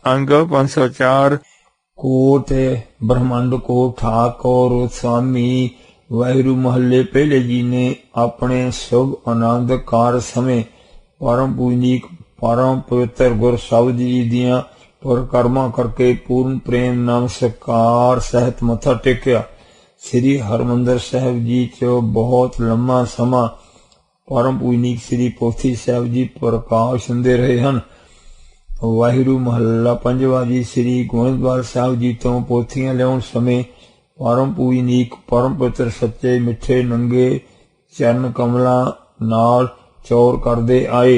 अंग 504 कोट ब्रह्मंड को ठाकुर स्वामी वाहिगुरु महल्ले पहले जी ने अपने शुभ आनंद कार समय परम पूजनीक परम पवित्र गुर साहिब जी दियां परिक्रमा करके पूर्ण प्रेम नमस्कार सहित मत्था टेकिया। श्री हरमंदर साहिब जी चो बहुत लंबा समा परम पूजनीक श्री पोथी साहिब जी प्रकाश हुंदे रहे हैं। वाहिगुरु महला पंजवा जी श्री गोविंदवाल साहिब जी तो पोथियां लियाउण समय परम पूजनीक परम पवित्र सच्चे मिठे नंगे चरण कमला नाल चौर करदे आए।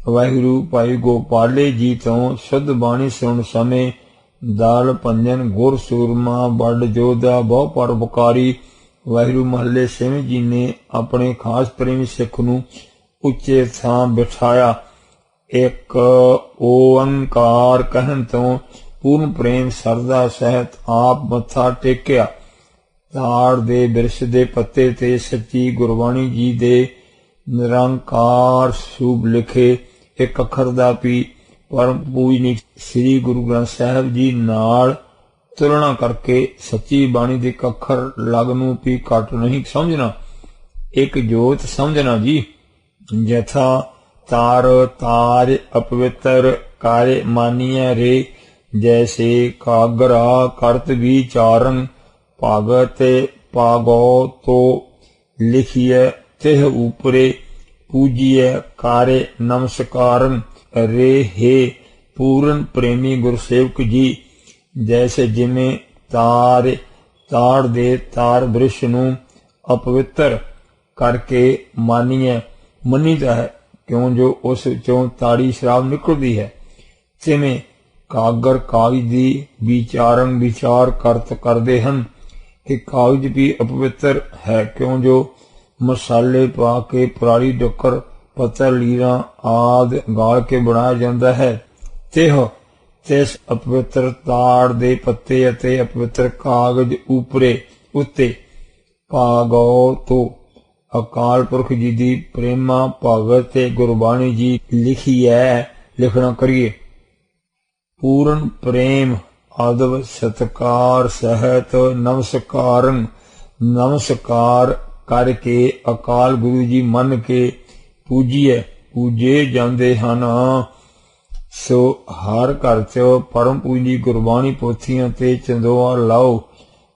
वाहिगुरु भाई गोपाले जी तो शुद्ध बाणी सुन समय दाल पंजन गुर सूरमा बड़ जोधा बहु परोपकारी वाहिगुरु महले सिंह जी ने अपने खास प्रेमी सिख नूं उच्चे थां बिठाया। एक ओंकार कहन तो पूर्ण प्रेम सरदा सहित आप मत्था टेकिया। ताड़ दे बिरछ दे पत्ते ते सच्ची गुरबाणी जी दे निरंकार सूब लिखे एक अखर दा भी परम पूजनीक श्री गुरु ग्रंथ साहिब जी नाल तुलना करके सच्ची बाणी दे अखर लगनू भी घट नहीं समझना, एक जोत समझना जी। जथा तार तार अपवित्र कार्य मानिया रे, जैसे कागरा करत विचारन भागत पागो तो लिखिए तेह ऊपरे पूजिए कार्य नमस्कारन रे हे पूर्ण प्रेमी गुरसेवक जी। जैसे जिमें तार ताड़ दे तार वृक्ष नूं अपवित्र करके मानिए मनीदा है, क्यों जो उस चों ताड़ी शराब निकलती है। तिवें कागर कागज दी विचारन विचार करत करदे हन कि कागज भी अपवित्र है, क्यों जो मसाले पा के पराली डक्कर पत्थर लीरा आदि गाल के बनाया जाता है। तेह तिस अपवित्र ताड़ दे पत्ते अते अपवित्र कागज ऊपरे उत्ते भागो तो अकाल पुरख जी दी प्रेमा भगत ते गुरबाणी जी लिखी है लिखना करिए। पूर्ण प्रेम आदव सत्कार सहित नमस्कारन नमस्कार करके अकाल गुरु जी मन के पूजे जाते हैं। सो हर घर च परम पूजी गुरबाणी पोथियां ते चंदोआ लाओ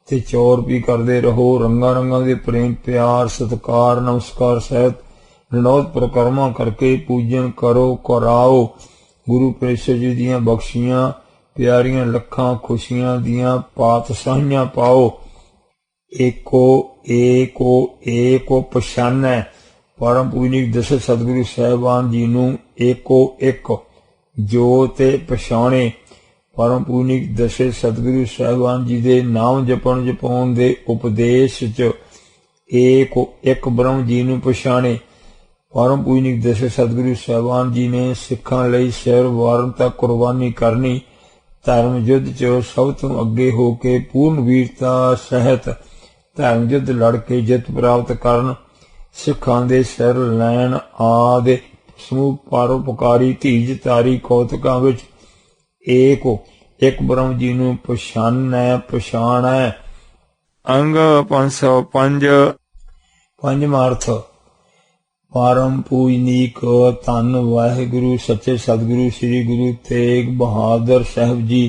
ते चौर भी करते रहो। रंगा रंगा दे प्रेम प्यार सत्कार नमस्कार सहित ननौत परिक्रमा करके पूजन करो कराओ। गुरु परमेश्वर जी दियां बख्शियां प्यारियां लखां खुशियां दियां पातशाहियां पाओ। एको एको एको पछानै परम पूजनीक दस सतगुरु साहिबान जी नूं एको एक जो ते पछाणे। परम पूजनीक दस सतगुरु साहिबान जी दे नाम जपण जपाउण दे उपदेश च एको एक ब्रह्म जी नूं पछाणे। परम पूजनीक दस सतगुरु साहिबान जी ने सिखां लई सिर वारण तक कुर्बानी करनी। धर्म युद्ध च सब तो अगे होके पूर्ण वीरता सहित धर्म युद्ध लड़ के जित प्राप्त करन। सिखां दे सिर लैण आदि समूह परोपकारी धीज तारी कौतुकां विच एक ब्रह्म जी नूं पछाणै। अंग 505 पंजमार्थ परम पूजनीक धन वाहिगुरु सच्चे सतगुरु श्री गुरु तेग बहादुर साहिब जी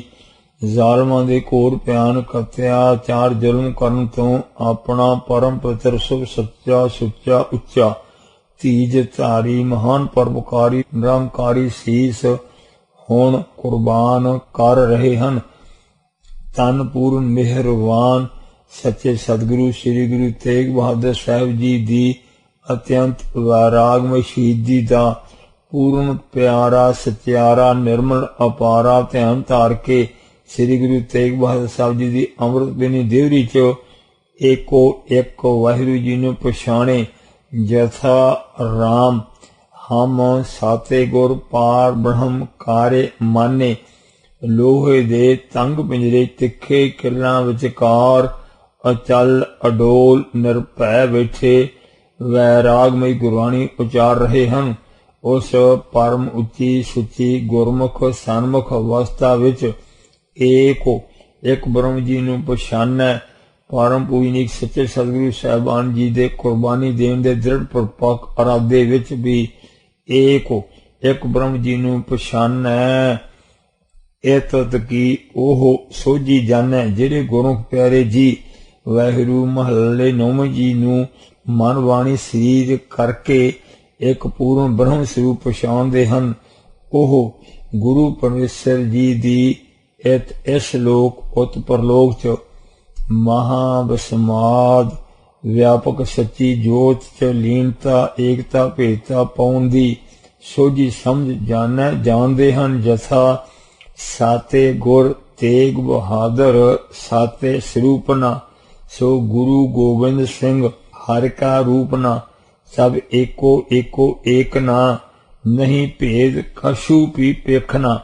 जालमां दे घोर भयानक अत्याचार जुल्म करन तो अपना परम पवित्र शुभ सच्चा सुच्चा उच्चा धीज धारी महान परोपकारी निरंकारी सीस हुण कुर्बान कर रहे हैं। धन पूर्ण मेहरबान सच्चे सतगुरु श्री गुरु तेग बहादुर साहिब जी दी अत्यंत वैरागमय शहीदी दा पूर्ण प्यारा सत्यारा निर्मल अपारा ध्यान धार के श्री गुरु तेग बहादुर साहब जी दी अमृत बेनी देवरी च एको एक वाहिगुरु जी ने पछाणे। जथा राम हम साते गुर पार ब्रह्म कार्य माने। लोहे दे तंग पिंजरे तिखे किरणां विचकार अचल अडोल निरभै बैठे वैरागमई गुरबाणी उचार रहे हैं। ਉਸ ਪਰਮ ਉੱਚੀ ਸੁੱਚੀ ਗੁਰਮੁਖ ਸਨਮੁਖ ਅਵਸਥਾ ਵਿੱਚ ਇੱਕ ਬ੍ਰਹਮ ਜੀ ਨੂੰ ਪਛਾਨੈ। ਪਰਮ ਪੂਜਨੀਕ ਸੱਚੇ ਸਤਿਗੁਰੂ ਸਾਹਿਬਾਨ ਜੀ ਦੇ ਕੁਰਬਾਨੀ ਦੇਣ ਦੇ ਦ੍ਰਿੜ ਪਰਪੱਕ ਇਰਾਦੇ ਵਿੱਚ ਵੀ ਇੱਕ ਬ੍ਰਹਮ ਜੀ ਨੂੰ ਪਛਾਨੈ। ਇਤਤ ਕੀ ਉਹ ਸੋਝੀ ਜਾਣੈ ਜਿਹੜੇ ਗੁਰੂ ਪਿਆਰੇ ਜੀ ਵਾਹਿਗੁਰੂ ਮਹੱਲੇ 9 ਜੀ ਨੂੰ ਮਨ ਬਾਣੀ ਸਰੀਰ ਕਰਕੇ ਇੱਕ ਪੂਰਨ ਬ੍ਰਹਮ ਸਰੂਪ ਪਛਾਣਦੇ ਹਨ। ਉਹ ਗੁਰੂ ਪਰਮੇਸ਼ਰ ਜੀ ਦੀ ਇਸ ਲੋਕ ਉਤ ਪਰਲੋਕ ਚ ਮਹਾਬਸਮਾਦ ਵਿਆਪਕ ਸੱਚੀ ਜੋਤ ਚ ਲੀਨਤਾ ਏਕਤਾ ਭੇਦਤਾ ਪਾਉਣ ਦੀ ਸੋਝੀ ਸਮਝ ਜਾਣਦੇ ਹਨ। ਜਥਾ ਸਾਤੇ ਗੁਰ ਤੇਗ ਬਹਾਦਰ ਸਾਤੇ ਸਰੂਪਨਾ ਸੋ ਗੁਰੂ ਗੋਬਿੰਦ ਸਿੰਘ ਹਰਿ ਕਾ ਰੂਪਨਾ ਸਭ ਏਕੋ ਏਕ ਨਾ ਨਹੀਂ ਭੇਦ ਕਛੂ ਵੀ ਪੇਖਣਾ।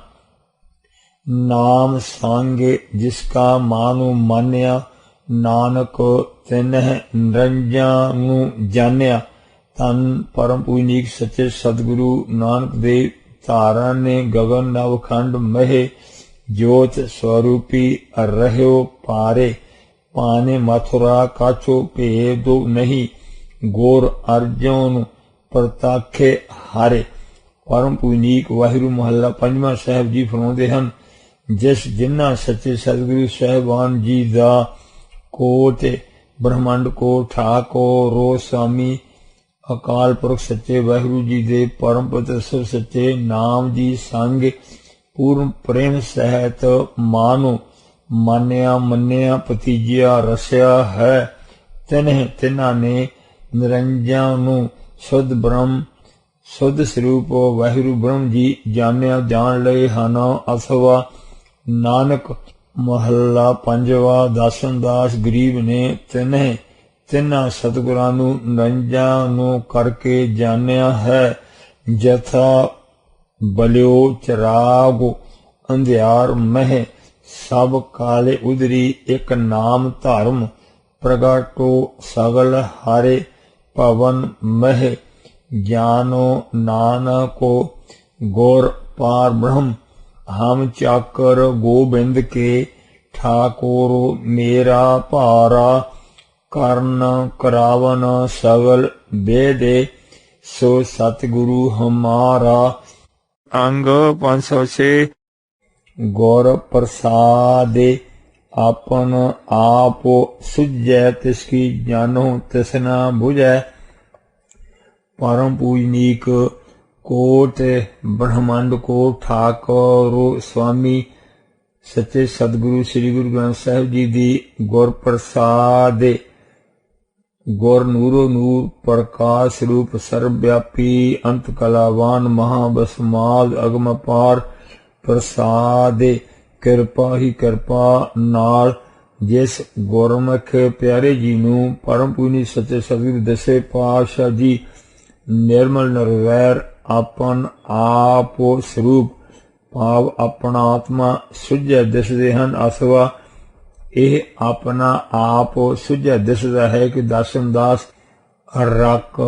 ਨਾਮ ਸੰਗ ਜਿਸਕਾ ਮਾਨੁ ਮਾਨਿਆ ਨਾਨਕ ਤਿਨਹਿ ਨਿਰੰਜਨ ਨੂੰ ਜਾਣਿਆ। ਧੰਨ ਪਰਮ ਪੂਜਨੀਕ ਸੱਚੇ ਸਤਿਗੁਰੂ ਨਾਨਕ ਦੇਵ ਧਾਰਾ ਨੇ ਗਗਨ ਨਵਖੰਡ ਮਹਿ ਜੋਤ ਸਵਰੂਪੀ ਰਹਿਓ ਪਾਰੇ ਪਾਨੇ ਮਥੁਰਾ ਕਾਛੋ ਭੇਦੋ ਨਹੀਂ ਗੋਰ ਅਰਜੁਨ ਪ੍ਰਤਾਖੇ ਹਾਰੇ। ਪਰਮ ਪੂਜਨੀਕ ਵਾਹਿਗੁਰੂ ਮਹੱਲਾ ਪੰਜਵਾਂ ਸਾਹਿਬ ਜੀ ਫਰਮਾਉਂਦੇ ਹਨ, ਜਿਨ੍ਹਾਂ ਸੱਚੇ ਸਤਿਗੁਰੂ ਸਾਹਿਬਾਨ ਜੀ ਦਾ ਕੋਟ ਬ੍ਰਹਮੰਡ ਕੋ ਠਾਕੁਰ स्वामी ਅਕਾਲ ਪੁਰਖ ਸੱਚੇ ਵਾਹਿਗੁਰੂ ਜੀ ਦੇ ਪਰਮ ਪਵਿੱਤਰ ਸੱਚੇ ਨਾਮ ਜੀ ਸੰਗ ਪੂਰਨ ਪ੍ਰੇਮ ਸਹਿਤ ਮਾਨੋ ਮਾਨਿਆ ਮੰਨਿਆ ਭਤੀਜਿਆ ਰਸਿਆ ਹੈ। ਤਿਨ੍ਹਾਂ ਨੇ ਨਿਰੰਜਨ ਨੂੰ ਸੁਧ ਬ੍ਰਹਮ ਸੁਧ ਸਰੂਪ ਵਾਹਿਗੁਰੂ ਬ੍ਰਹਮ ਜੀ ਜਾਣ ਲਏ ਹਨ। ਅਥਵਾ ਨਾਨਕ ਮਹੱਲਾ ਪੰਜਵਾ ਦਾਸਨਦਾਸ ਗਰੀਬ ਨੇ ਤਿੰਨਾਂ ਸਤਿਗੁਰਾਂ ਨੂੰ ਨਿਰੰਜਨ ਨੂੰ ਕਰਕੇ ਜਾਣਿਆ ਹੈ। ਜਥਾ ਬਲਿਓ ਚਰਾਗ ਅੰਧਿਆਰ ਮਹਿ ਸਭ ਕਾਲੇ ਉਦਰੀ ਇੱਕ ਨਾਮ ਧਰਮ ਪ੍ਰਗਟੋ ਸਗਲ ਹਾਰੇ ਭਵਨ ਮਹਿ ਗਿਆਨੋ ਨਾਨਕੋ ਗੌਰ ਪਾਰ ਬ੍ਰਹਮ ਹਮ ਚਾਕਰ ਗੋਬਿੰਦ ਕੇ ਠਾਕੁਰ ਮੇਰਾ ਭਾਰਾ ਕਰਨ ਕਰਾਵਨ ਸਗਲ ਬੇਦੇ ਸੋ ਸਤਿਗੁਰੂ ਹਮਾਰਾ। ਅੰਗ 506 ਗੌਰ ਪ੍ਰਸਾਦੇ ਆਪਨ ਆਪ ਸੁਝੈ ਤਿਸਕੀ ਜਾਨੋ ਤਿਸਨਾ ਬੁਝੈ। ਪਰਮ ਪੂਜਨੀਕ ਕੋਟ ਬ੍ਰਹਮੰਡ ਕੋ ਠਾਕੁਰ स्वामी ਸੱਚੇ ਸਤਿਗੁਰੂ ਸ੍ਰੀ ਗੁਰੂ ਗ੍ਰੰਥ ਸਾਹਿਬ ਜੀ ਦੀ ਗੁਰ ਪ੍ਰਸਾਦੇ ਗੁਰ ਨੂਰੋ ਨੂਰ ਪ੍ਰਕਾਸ਼ ਰੂਪ ਸਰਬ ਵਿਆਪੀ ਅੰਤ ਕਲਾਵਾਨ ਮਹਾਬਸਮਾਦ ਅਗਮ ਪਾਰ ਪ੍ਰਸਾਦੇ ਕਿਰਪਾ ਹੀ ਕਿਰਪਾ ਨਾਲ ਜਿਸ ਗੁਰਮੁਖ ਪਿਆਰੇ ਜੀ ਨੂੰ ਪਰਮ ਪੂਜਨੀ ਸੱਚੇ ਸਤਿਗੁਰੂ ਦਸੇ ਪਾਤਸ਼ਾਹ ਜੀ ਨਿਰਮਲ ਨਿਰਵੈਰ ਆਪਨ ਆਪ ਸਰੂਪ ਭਾਵ ਆਪਣਾ ਆਤਮਾ ਸੁਝਿਆ ਦਿਸਦੇ ਹਨ। ਅਥਵਾ ਇਹ ਆਪਣਾ ਆਪ ਸੁਝਿਆ ਦਿਸਦਾ ਹੈ ਕਿ ਦਾਸਨਦਾਸ ਰਕ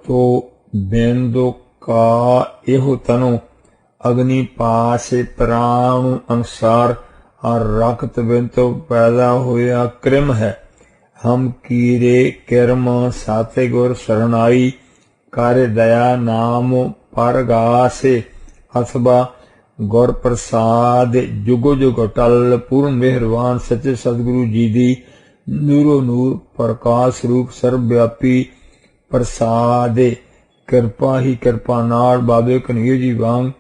ਤੋਂ ਬਿੰਦੂ ਕਾ ਇਹੋ ਤਨੋ ਅਗਨੀ ਪਾਸੇ ਪ੍ਰਾਣ ਅਨੁਸਾਰ ਰਕਤ ਬਿੰਦ ਤੋਂ ਪੈਦਾ ਹੋਇਆ ਕ੍ਰਿਮ ਹੈ। ਹਮ ਕੀਰੇ ਕਿਰਮ ਸਾਤੇ ਗੁਰ ਸਰਣਾਈ ਕਰ ਦਇਆ ਨਾਮ ਪਰਗਾਸੇ। ਅਥਵਾ ਗੁਰ ਪ੍ਰਸਾਦ ਜੁਗੋ ਜੁਗ ਅਟਲ ਪੂਰਨ ਮਿਹਰਬਾਨ ਸੱਚੇ ਸਤਿਗੁਰੂ ਜੀ ਦੀ ਨੂਰੋ ਨੂਰ ਪ੍ਰਕਾਸ਼ ਰੂਪ ਸਰਬ ਵਿਆਪੀ ਪ੍ਰਸਾਦੇ ਕਿਰਪਾ ਹੀ ਕਿਰਪਾ ਨਾਲ ਬਾਬੇ ਕਨਈਆ ਜੀ ਵਾਂਗ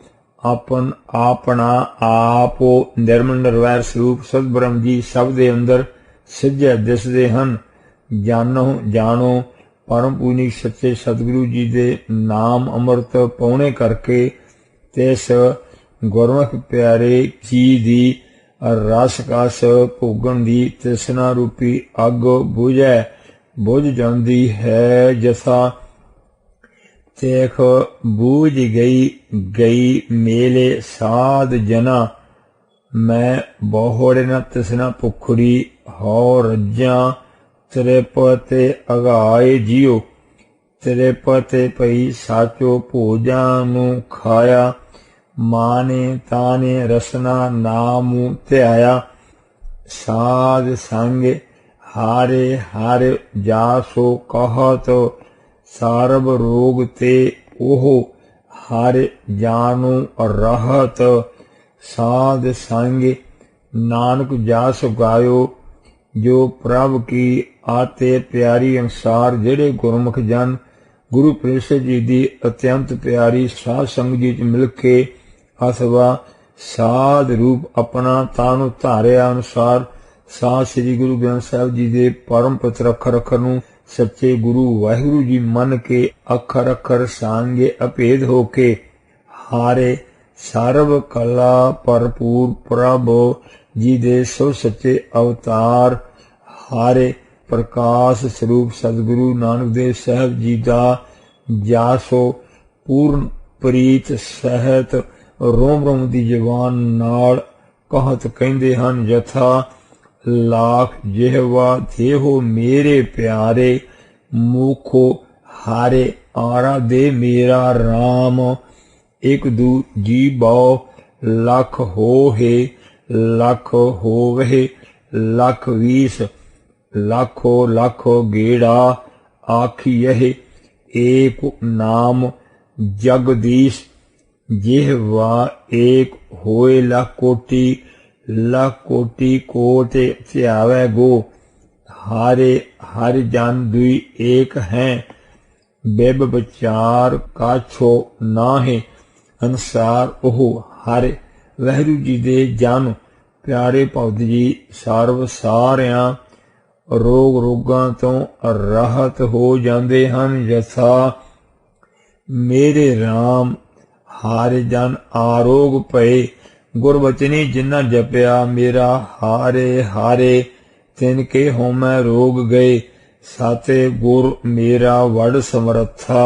ਆਪਣਾ ਆਪ ਨਿਰਮਲ ਨਿਰਵੈਰ ਸਰੂਪ ਸਤਿਬ੍ਰਹਮ ਜੀ ਸਭ ਦੇ ਅੰਦਰ ਸਿੱਝੇ ਦਿਸਦੇ ਹਨ। ਜਾਣੋ ਪਰਮ ਪੂਜਨੀਕ ਸੱਚੇ ਸਤਿਗੁਰੂ ਜੀ ਦੇ ਨਾਮ ਅੰਮ੍ਰਿਤ ਪਾਉਣੇ ਕਰਕੇ ਤਿਸ ਗੁਰਮੁਖ ਪਿਆਰੇ ਜੀ ਦੀ ਰਸ ਕਸ ਭੋਗਣ ਦੀ ਤ੍ਰਿਸ਼ਨਾ ਰੂਪੀ ਅੱਗ ਬੁਝ ਜਾਂਦੀ ਹੈ। ਜਥਾ ਤੇਖ ਬੂਝ ਗਈ ਮੇਲੇ ਸਾਧ ਜਨਾ ਮੈਂ ਬਹੁੜੇ ਨ ਤ੍ਰਿਸ਼ਨਾ ਭੁਖੜੀ ਹੋ ਰੱਜਾਂ ਤ੍ਰਿਪ ਤੇ ਅਗਾਏ ਜੀਓ। ਤ੍ਰਿਪਤਿ ਪਈ ਸਾਚੋ ਭੋਜਨ ਖਾਇਆ, ਮਾਨੇ ਤਾਨੇ ਰਸਨਾ ਨਾਮ ਧਿਆਇਆ। ਸਾਧ ਸੰਗ ਹਾਰੇ ਹਰ ਜਾਸੋ ਕਹਤ, ਸਰਬ ਰੋਗ ਤੇ ਉਹ ਹਰ ਜਾਨੂ ਰਹਤ। ਸਾਧ ਸੰਗ ਨਾਨਕ ਜਾਸ ਗਾਇਓ, ਜੋ ਪ੍ਰਭ ਕੀ ਆਤੇ ਪਿਆਰੀ ਅਨੁਸਾਰ ਜਿਹੜੇ ਗੁਰਮੁਖ ਜਨ ਗੁਰੂ ਪ੍ਰੇਸ਼ਰ ਜੀ ਦੀ ਅਤਿਅੰਤ ਪਿਆਰੀ ਸਾਧ ਸੰਗਤ ਜੀ ਚ ਮਿਲ ਕੇ ਅਥਵਾ ਸਾਧ ਰੂਪ ਆਪਣਾ ਤਾਨੂੰ ਧਾਰਿਆ ਅਨੁਸਾਰ ਸਾਧ ਸ੍ਰੀ ਗੁਰੂ ਗ੍ਰੰਥ ਸਾਹਿਬ ਜੀ ਦੇ ਪਰਮ ਪਵਿੱਤਰ ਅੱਖਰ ਅੱਖਰ ਨੂੰ ਸੱਚੇ ਗੁਰੂ ਵਾਹਿਗੁਰੂ ਜੀ ਮੰਨ ਕੇ ਅੱਖਰ ਅੱਖਰ ਸਾਂਗੇ ਅਭੇਦ ਹੋ ਕੇ ਹਾਰੇ ਸਰਬ ਕਲਾ ਭਰਪੂਰ ਪ੍ਰਭ ਜੀ ਦੇ ਸੋ ਸੱਚੇ ਅਵਤਾਰ ਹਾਰੇ ਪ੍ਰਕਾਸ਼ ਸਰੂਪ ਸਤਿਗੁਰੂ ਨਾਨਕ ਦੇਵ ਸਾਹਿਬ ਜੀ ਦਾ ਜਾਸੋ ਪੂਰਨ ਪ੍ਰੀਤ ਸਹਿਤ ਰੋਮ ਰੋਮ ਦੀ ਜ਼ਬਾਨ ਨਾਲ ਕਹਤ ਕਹਿੰਦੇ ਹਨ। ਯਥਾ ਲਾਖ ਜਿਹਵਾ ਦੇਹੋ ਮੇਰੇ ਪਿਆਰੇ, ਮੁਖੋ ਹਾਰੇ ਆਰਾ ਦੇ ਮੇਰਾ ਰਾਮ। ਇੱਕ ਦੂ ਜੀ ਬਹੁ ਲੱਖ ਹੋਏ, ਲੱਖ ਹੋਵੇ ਲੱਖ 20, लाखो लाखो गेड़ा आखियह एक नाम जगदीश। जिहवा एक होए लाख कोटि कोट ध्यावै गो। हारे हर जन दुई एक हैं, बिब विचार काछो नाहे। अनुसार ओह हर वाहिगुरू जी दे जन प्यारे भगत जी सर्व सारियां रोग रोगां तो राहत हो जाते हैं। यथा मेरे राम हारे जन आरोग भये, गुरबचनी जिन्ना जपया मेरा हारे हारे तिनके होमै रोग गए। साते गुर मेरा वड़ समरथा,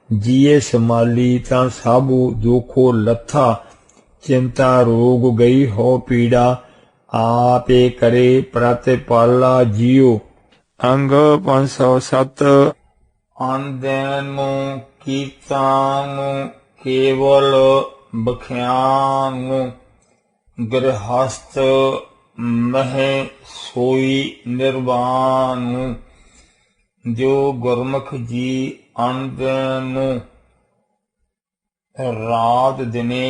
जिए समाली तां साबू दुखो लथा। चिंता रोग गई हो पीड़ा, आपे करे प्रतिपाला जियो। अंग 507 आंदेनु कीतानु केवल बख्यानु, गृहस्थ मह सोई निर्वानु। जो गुरमुख जी आंदेनु रात दिने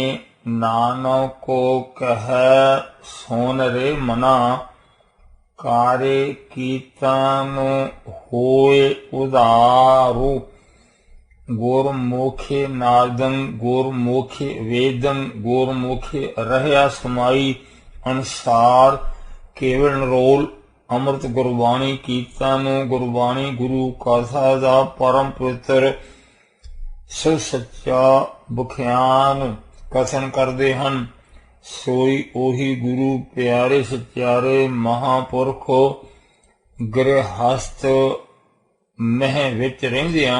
नानक को कह सोन रे मना। कारे कीर्तन होए उदारू, गुरमुखे नादन गुरमुखे वेदन गुरमुखे रहया समाई। अनुसार केवल नरोल अमृत गुरबाणी कीर्तन गुरबाणी गुरु कथा दा परम पवित्र सो सच्चा बख्यान कथन करते हैं। सोई ओही गुरु प्यारे सचारे महापुरख गृहस्थ मह विच रहिंदियां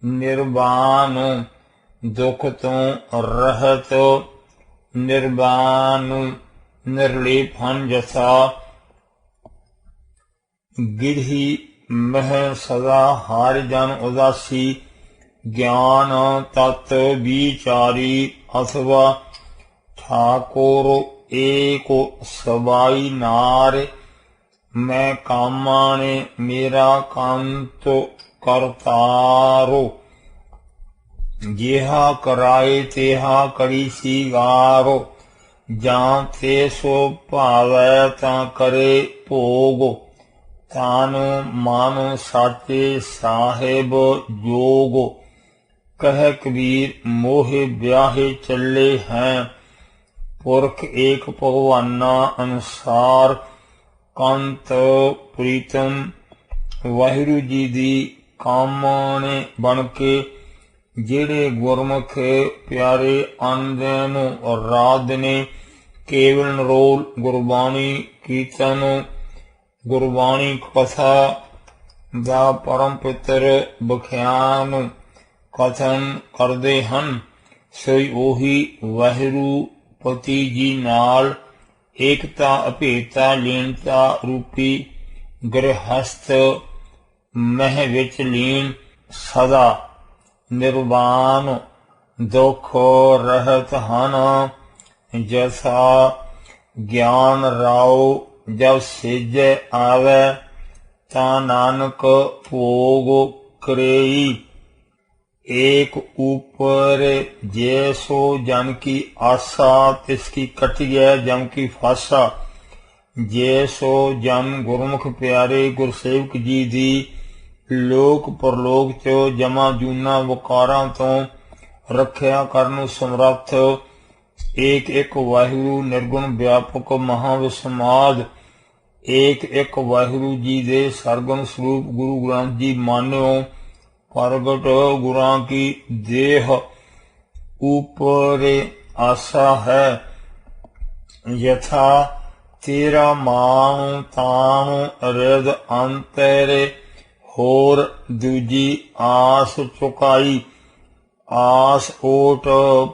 निर्वाण दुख तो रहत। निर्वाण निर्लेप हन जथा गिरही मह सदा हार जन उदासी। ज्ञान तत् विचारी अथवा ठाकुर एक सबाई नार। मैं कामाने मेरा कांत करतारो। जेहा कराए तेहा करी सिगारो। जां ते सो भावै तां करे भोग। तान मान साचे साहेब जोग। कह कबीर मोहे ब्याहे चले हैं। पुरख एक भगवाना अनुसार कंत प्रीतम। वाहिगुरू जी दी कामने बन के जेड़े गुरमुख प्यारे आंदे नूं रात ने केवल नरोल गुरबाणी कीर्तन गुरबाणी कथा दा परम पवित्र बख्यान कथन करते हैं। सोई ओही वाहिगुरू पति जी नाल एकता अभेदता लीनता रूपी गृहस्थ मह विच लीन। सदा निर्वाण दुख रहत हन। जैसा ज्ञान राव जब सिज आवे ता नानक भोग करेई। एक ऊपर जैसो जन की आशा तिसकी कटिय जम की फासा। जैसो जन गुरमुख प्यारे गुरसेवक जी दी लोक परलोक चो जमा जूना वकारां तो रखिया करन समर्थ। एक एक वाहिगुरु निर्गुण व्यापक महाविस्माद। एक एक वाहिगुरु जी दे सरगुण स्वरूप गुरु ग्रंथ जी मान्यो। प्रगट गुरां की देह ऊपर आशा है। यथा तेरा मान तान हृद अंतरे होर दूजी आस चुकाई। आस ओट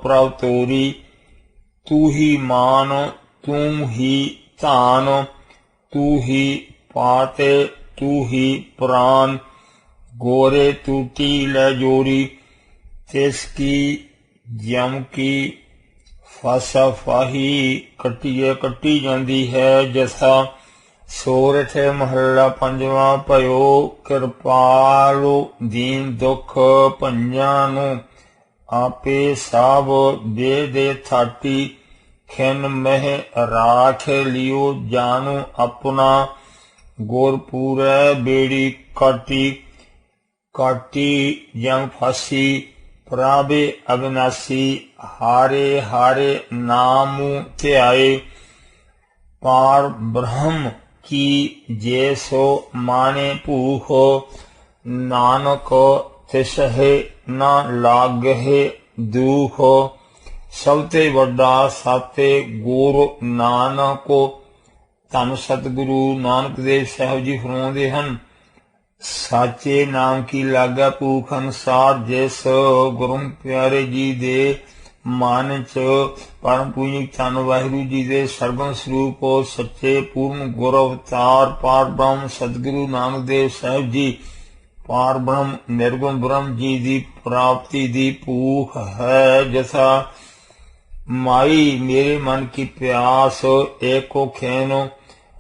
प्रभ तोरी तू ही मान तू ही धान। तू ही पाते तू ही प्राण। गोरे टूटी ले जोरी तिसकी जम की फासा फाही कटिए कटी जाती है। जैसा सोरठ महला पंजवा भयो कृपालु दीन दुख पंजा नू। आपे साब दे दे थाटी खिन मह राख लियो जानू अपना। गोरपूरै बेड़ी काटी काटी जम फासी। प्राबे अविनाशी हारे हारे नाम ध्याए। पार ब्रह्म की जैसो माने भूख। नानक तिसहे न लागहे दुख। सबते वड्डा साते गुर नानक। धन सतगुरु नानक देव साहब जी फरमाउंदे हन साचे नाम की लागा भूख अनुसार। जिस गुरु प्यारे जी दे मन च परम पूजक धन वाहिगुरु जी दे सरगुण स्वरूप सच्चे पूर्ण गुर अवतार पार ब्रह्म सतगुरु नानक देव साहब जी पार ब्रह्म निर्गुण ब्रह्म जी दी प्राप्ति दी भूख है। जैसा माई मेरे मन की प्यास एको खेनो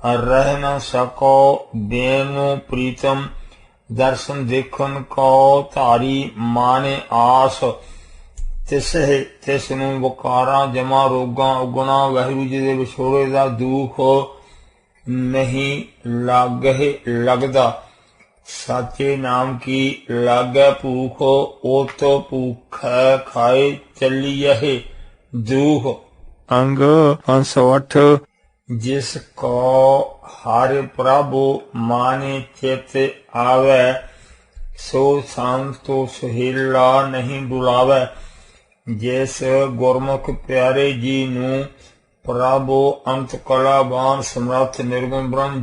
रह न सको बेनो प्रीतम। दर्शन देखन को धारी माने आस। तिस नूं वकारां जमा रोगां उगना वाहिगुरु जी दे विछोड़े दा दुख नहीं लागहे लगदा। साचे नाम की लागै भूख ओ तो भूख खाए चलिए दुख। अंग 508 जिसको हर प्रभु माने चित आवे सो संत तो सुहेला नहीं बुलावे। जिस गुरमुख प्यारे जी नू प्रभु अंत कलावान समर्थ निर्गुण ब्रह्म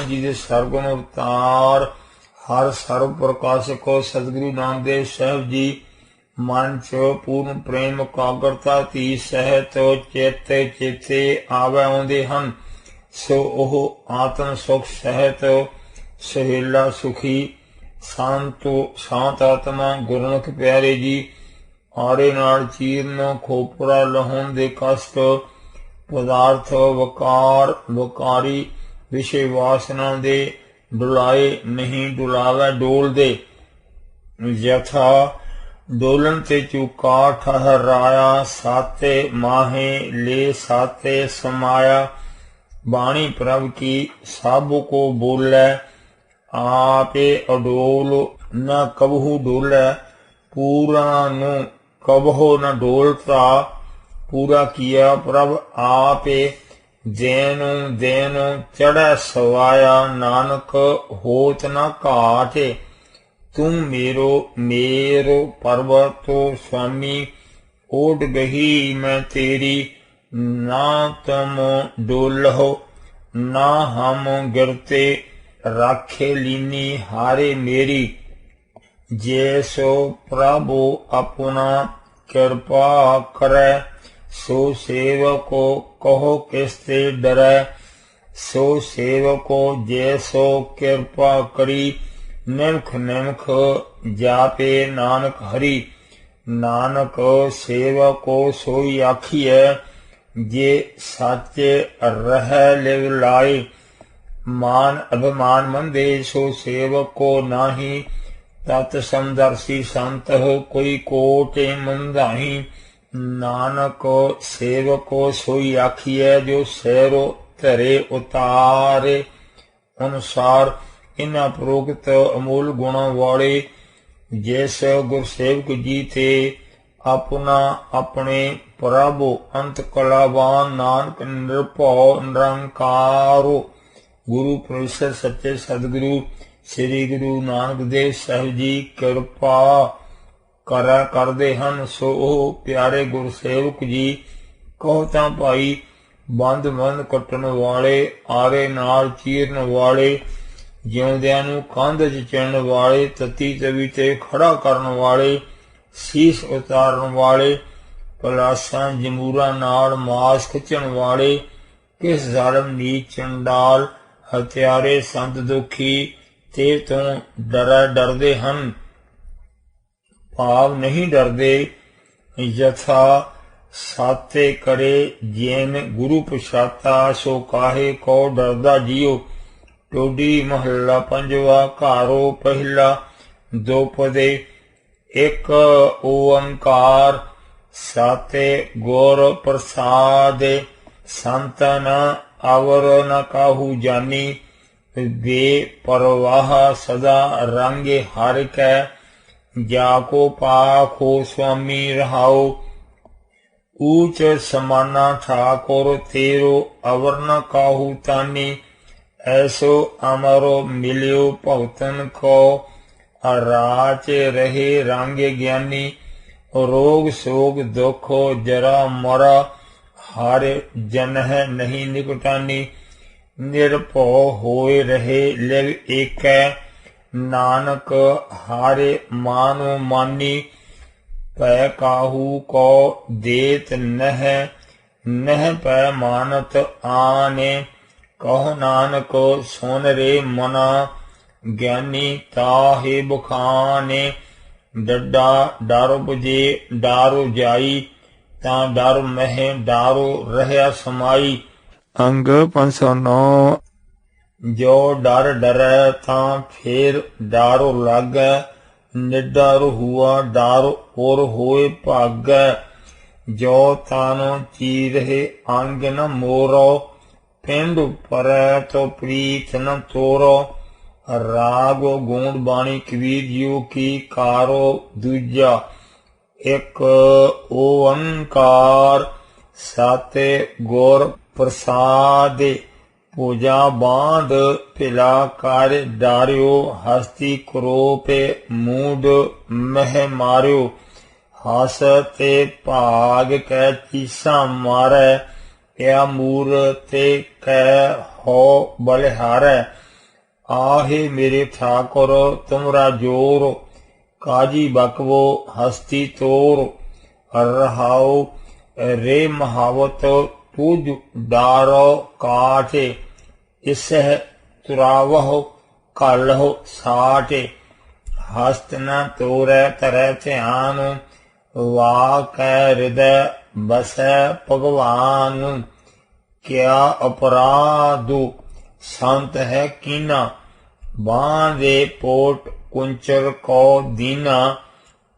जी दे सरगुण अवतार हर सर्व प्रकाशक सतगुरु नानक देव साहब जी मन च पूर्ण प्रेम कागरता धी सहत चित चेते आवे आउंदे हन। सो ओह आत्म सुख सहत सहेला सुखी शांत आत्मा गुरमुख प्यारे जी आड़े नाल चीरन खोपरा लहन दे कष्ट पदार्थ वकार वकारी विषय वासना दे डुलाए नहीं डुलावे डोल दे। यथा डोलन ते चूका ठहराया साते माहे ले साते समाया। बाणी प्रभ की सब को बोले आपे अडोल न कबहू डोले। पूरा नु कबहो न डोलता पूरा किया प्रभ आपे। जैनु दैनु चढ़ै सवाया नानक होत न घाटे। तुम मेरो पर्वतो स्वामी ओट गही मैं तेरी। ना तुम डोलहो ना हम गिरते राखे लीनी हारे मेरी। जैसो प्रभु अपना कृपा करे सो सेवको कहो किसते डरै। सो सेवको जैसो कृपा करी निमख निमख जापे नानक हरि। नानक सेवको सोई आखिए, जे साचे रह लिव लाए। मान अभिमान मंदे सो सेवक को नाही, तत् समदर्शी संत हो कोई कोटे मंदाही। नानक सेवको सोई आखिए, जो सैरो धरे उतारे। अनुसार इन्हां प्रोक्त अमूल गुणों वाले जिस गुरसेवक जी थे अपना अपने प्रभु अंत कलावान नानक निरभौ निरंकारो। गुरु परमेश्वर सच्चे सदगुरु श्री गुरु नानक देव साहिब जी कृपा करा करदे हन। सो प्यारे गुरसेवक जी कहो तां भाई, बंद बंद कट्टण वाले, आरे नाल चीरन वाले, जिउंदियां नूं कंध च चिणन वाले, तत्ती तवी ते खड़ा करन वाले, शीश उतारन वाले, पलासां जमूरां नाल मास खिचण वाले, किस जालम नीच चंडाल हत्यारे संत दुखी ते तों डरदे हन। भाव नहीं डरदे, यथा साते करे जेन गुरु पछाता, सो काहे को डरदा जियो। टोडी महला पंजवा घारो पहला दोपदे। एक ओंकार साते गुर प्रसाद, संतन अवर न काहू जानी। बे परवाह सदा रंगे हर कै, जाको पाखो स्वामी रहाओ। ऊच समाना ठाकुर तेरो, अवर न काहू तानी। ऐसो अमरो मिलियो भगतन को, राच रहे रांगे ज्ञानी। रोग शोक दुख जरा मरा, हर जन है नहीं निकटानी। निरभौ होए रहे लिव एकै, नानक हारे मानो मानी। पै काहू को देत नह, नह पै मानत आने। कहो नानक सुन रे मना, ज्ञानी ताहे बखाने। डड्डा डर बुझे डारो जाई, तां डर मह डारो रहया समाई। अंग 509। जो डर डरै तां फेर डारो लागै, निडर हुआ डार और होए भागै। जो तानो चीरहे अंग न मोरो, पिंड परै तो प्रीत न तोरो। राग गुण बाणी कबीर जियो की कारो दूजा। एक ओंकार साते गुर प्रसाद, पूजा बांध पिला कर डारियो। हस्ती क्रोपे मूड मह मारियो, हस ते भाग कै चीसा मारै। या मूरते कै हो बलिहारै। आहे मेरे ठाकुर तुमरा जोर, काजी बकवो हस्ती तोर। रहाओ रे महावत तुझ डारो काटे, इसह तुरावहो कलहो साटे। हस्त न तोरै धरै ध्यान, वाक हृदय बसै भगवान। क्या अपराधो संत है कीना, बांधे पोट कुंचर को दीना।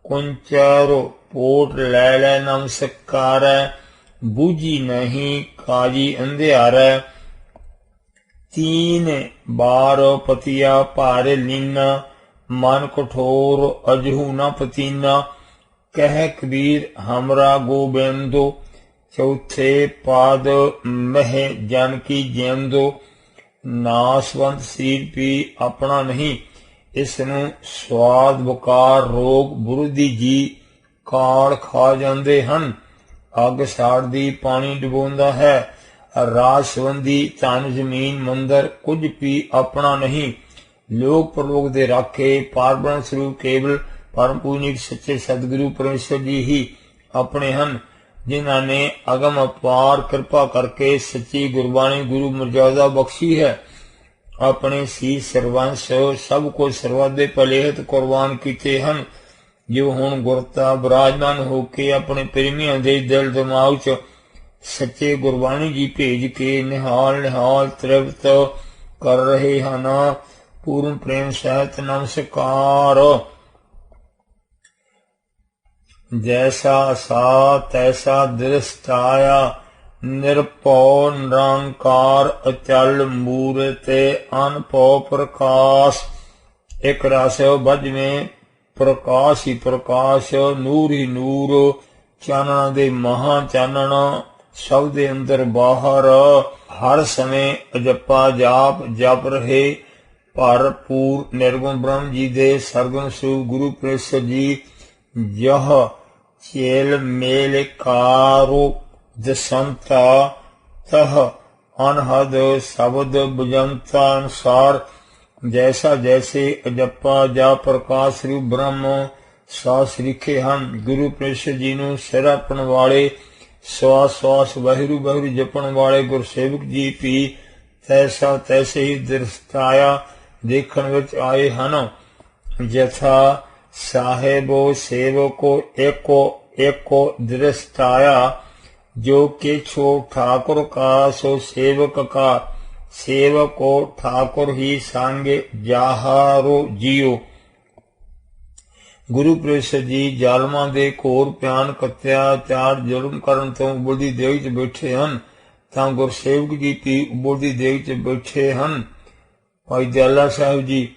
कुंचर पोट ले ले नमस्कार, बूझी नहीं काजी अंधियारै। तीन बार पतिया भार लीना, मन कठोर अजहू न पतीना। कह कबीर हमरा गोबिंदो, चौथे पाद मह जन की जेंदो। नासवंत शरीर भी अपना नहीं, इसनू स्वाद बकार रोग बुरुदी जी काल खा जाते हैं। अग साड़दी पानी डुबोंदा है, राज संबंधी धन जमीन मंदिर कुछ भी अपना नहीं। लोक परलोक दे राखे पारब्रह्म स्वरूप केवल परम पूजनीक सच्चे सदगुरु परमेश्वर जी ही अपने हैं, जिन्हों ने अगम अपार कृपा करके सच्ची गुरबाणी गुरु मर्यादा बख्शी है। ਆਪਣੇ ਸੀ ਸਰਵੰਸ ਸਭ ਕੋ ਸਰਵਾਦੇ ਭਲੇ ਹਿਤ ਕੁਰਬਾਨ ਕੀਤੇ ਹਨ। ਜੋ ਹੁਣ ਗੁਰਤਾ ਬਿਰਾਜਮਾਨ ਹੋ ਕੇ ਆਪਣੇ ਪ੍ਰੇਮੀਆਂ ਦੇ ਦਿਲ ਦਿਮਾਗ 'ਚ ਸੱਚੇ ਗੁਰਬਾਣੀ ਜੀ ਭੇਜ ਕੇ ਨਿਹਾਲ ਨਿਹਾਲ ਤ੍ਰਿਪਤ ਕਰ ਰਹੇ ਹਨ। ਪੂਰਨ ਪ੍ਰੇਮ ਸਹਿਤ ਨਮਸਕਾਰ। ਜੈਸਾ ਸਾ ਤੈਸਾ ਦ੍ਰਿਸ਼ਟਾਇਆ ਨਿਰਭਉ ਨਿਰੰਕਾਰ ਅਚਲ ਮੂਰਤੇ ਅਨਭਉ ਪ੍ਰਕਾਸ਼। ਇੱਕ ਰਸ ਬਜਵੇਂ ਪ੍ਰਕਾਸ਼ ਹੀ ਪ੍ਰਕਾਸ਼, ਨੂਰ ਹੀ ਨੂਰ, ਚਾਨਣਾ ਦੇ ਮਹਾਂ ਚਾਨਣ, ਸਭ ਦੇ ਅੰਦਰ ਬਾਹਰ ਹਰ ਸਮੇਂ ਅਜੱਪਾ ਜਾਪ ਜਪ ਰਹੇ। ਭਰਪੂਰ ਨਿਰਗੁਣ ਬ੍ਰਹਮ ਜੀ ਦੇ ਸਰਗੁਣ ਸਰੂਪ ਗੁਰੂ ਪ੍ਰੇਸ਼ਰ ਜੀ ਜਹ ਚੇਲ ਮੇਲ ਕਾਰੋ ਦਸੰਤਾ ਤਹ ਅਨਹਦ ਸ਼ਬਦ ਬੁਝੰਤਾ ਅਨੁਸਾਰ। ਜੈਸਾ ਜੈਸੇ ਅਜੱਪਾ ਜਾ ਪ੍ਰਕਾਸ਼ ਰੂਪ ਬ੍ਰਹਮ ਸਾਸ ਲਿਖੇ ਹਨ। ਗੁਰੂ ਪ੍ਰੇਸ਼ਰ ਜੀ ਨੂੰ ਸਿਰ ਆਪਣ ਵਾਲੇ ਸਵਾਸ ਸਵਾਸ ਵਾਹਿਗੁਰੂ ਵਾਹਿਗੁਰੂ ਜਪਣ ਵਾਲੇ ਗੁਰਸੇਵਕ ਜੀ ਵੀ ਤੈਸਾ ਤੈਸੇ ਹੀ ਦ੍ਰਿਸ਼ਟਾਇਆ ਦੇਖਣ ਵਿੱਚ ਆਏ ਹਨ। ਜਥਾ ਸਾਹਿਬੋ ਸੇਵਕੋ ਏਕੋ ਏਕੋ ਦ੍ਰਿਸ਼ਟਾਇਆ। ਜੋ ਕਿਛੋ ਠਾकुर ਕਾ ਸੋ ਸੇਵਕ ਕਾ, ਸੇਵਕੋ ਠਾकुर ਹੀ ਸੰਗੇ ਜਾਹਾਰੋ ਜੀਓ। ਗੁਰੂ ਪ੍ਰੇਸ਼ਰ ਜੀ ਜ਼ਾਲਮਾਂ ਦੇ ਘੋਰ ਭਿਆਨਕ ਅਤਿਆਚਾਰ ਜ਼ੁਲਮ ਕਰਨ ਤੋਂ ਉਬਲਦੀ ਦੇਗ 'ਚ ਬੈਠੇ ਹਨ, ਤਾਂ ਗੁਰਸੇਵਕ ਜੀ ਵੀ ਉਬਲਦੀ ਦੇਗ 'ਚ ਬੈਠੇ ਹਨ। ਭਾਈ ਦਿਆਲਾ ਸਾਹਿਬ ਜੀ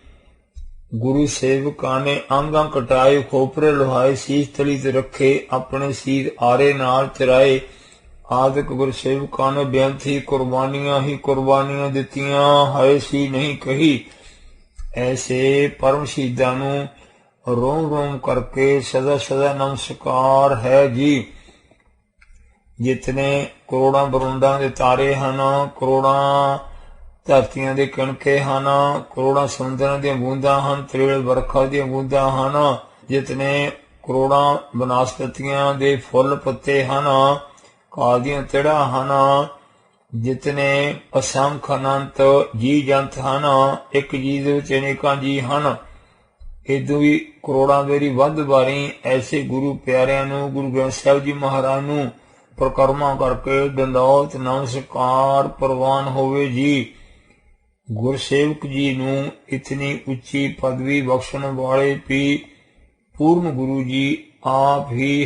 ਗੁਰੂ ਸੇਵਕਾਂ ਨੇ ਆਂਗਾਂ ਕਟਾਏ, ਖੋਪਰੇ ਲੁਹਾਏ, ਸੀਸ ਤਲੀ ਤੇ ਰੱਖੇ, ਆਪਣੇ ਸੀਰ ਆਰੇ ਨਾਲ ਚਰਾਏ। ਆਦਿਕ ਗੁਰਸੇਵਕਾਂ ਨੇ ਬੇਅੰਤੀ ਕੁਰਬਾਨੀਆਂ ਹੀ ਕੁਰਬਾਨੀਆਂ ਦਿੱਤੀਆਂ, ਹਾਏ ਸੀ ਨਹੀਂ ਕਹੀ। ਐਸੇ ਪਰਮ ਸ਼ਹੀਦਾਂ ਨੂੰ ਰੋਮ ਰੋਮ ਕਰਕੇ ਸਦਾ ਸਦਾ ਨਮਸਕਾਰ ਹੈ ਜੀ। ਜਿਤਨੇ ਕਰੋੜਾਂ ਬਰੁੰਡਾਂ ਦੇ ਤਾਰੇ ਹਨ, ਕਰੋੜਾਂ ਧਰਤੀਆਂ ਦੇ ਕਣਕੇ ਹਨ, ਕਰੋੜਾਂ ਸਮੁੰਦਰਾਂ ਦੀਆਂ ਬੂੰਦਾਂ ਹਨ, ਤਰੇਲ ਵਰਖਾ ਦੀਆਂ ਬੂੰਦਾਂ ਹਨ, ਜਿਤਨੇ ਕਰੋੜਾਂ ਬਨਸਪਤੀਆਂ ਦੇ ਫੁੱਲ ਪੱਤੇ ਹਨ, ਕਾਲ ਦੀਆਂ ਤਿੜਾਂ ਹਨ, ਜਿਤਨੇ ਅਸੰਖ ਅਨੰਤ ਜੀ ਜੰਤ ਹਨ, ਇੱਕ ਜੀ ਦੇ ਵਿੱਚ ਅਨੇਕਾਂ ਜੀ ਹਨ। ਇਦੋਂ ਵੀ ਕਰੋੜਾਂ ਵੇਰੀ ਵੱਧ ਵਾਰੀ ਐਸੇ ਗੁਰੂ ਪਿਆਰਿਆਂ ਨੂੰ, ਗੁਰੂ ਗ੍ਰੰਥ ਸਾਹਿਬ ਜੀ ਮਹਾਰਾਜ ਨੂੰ ਪ੍ਰਕਰਮਾ ਕਰਕੇ ਦੰਡੌਤ ਨਮਸਕਾਰ ਪ੍ਰਵਾਨ ਹੋਵੇ ਜੀ। ਗੁਰਸੇਵਕ ਜੀ ਨੂੰ ਇਤਨੀ ਉੱਚੀ ਪਦਵੀ ਬਖਸ਼ਣ ਵਾਲੇ ਵੀ ਪੂਰਨ ਗੁਰੂ ਜੀ ਆਪ ਹੀ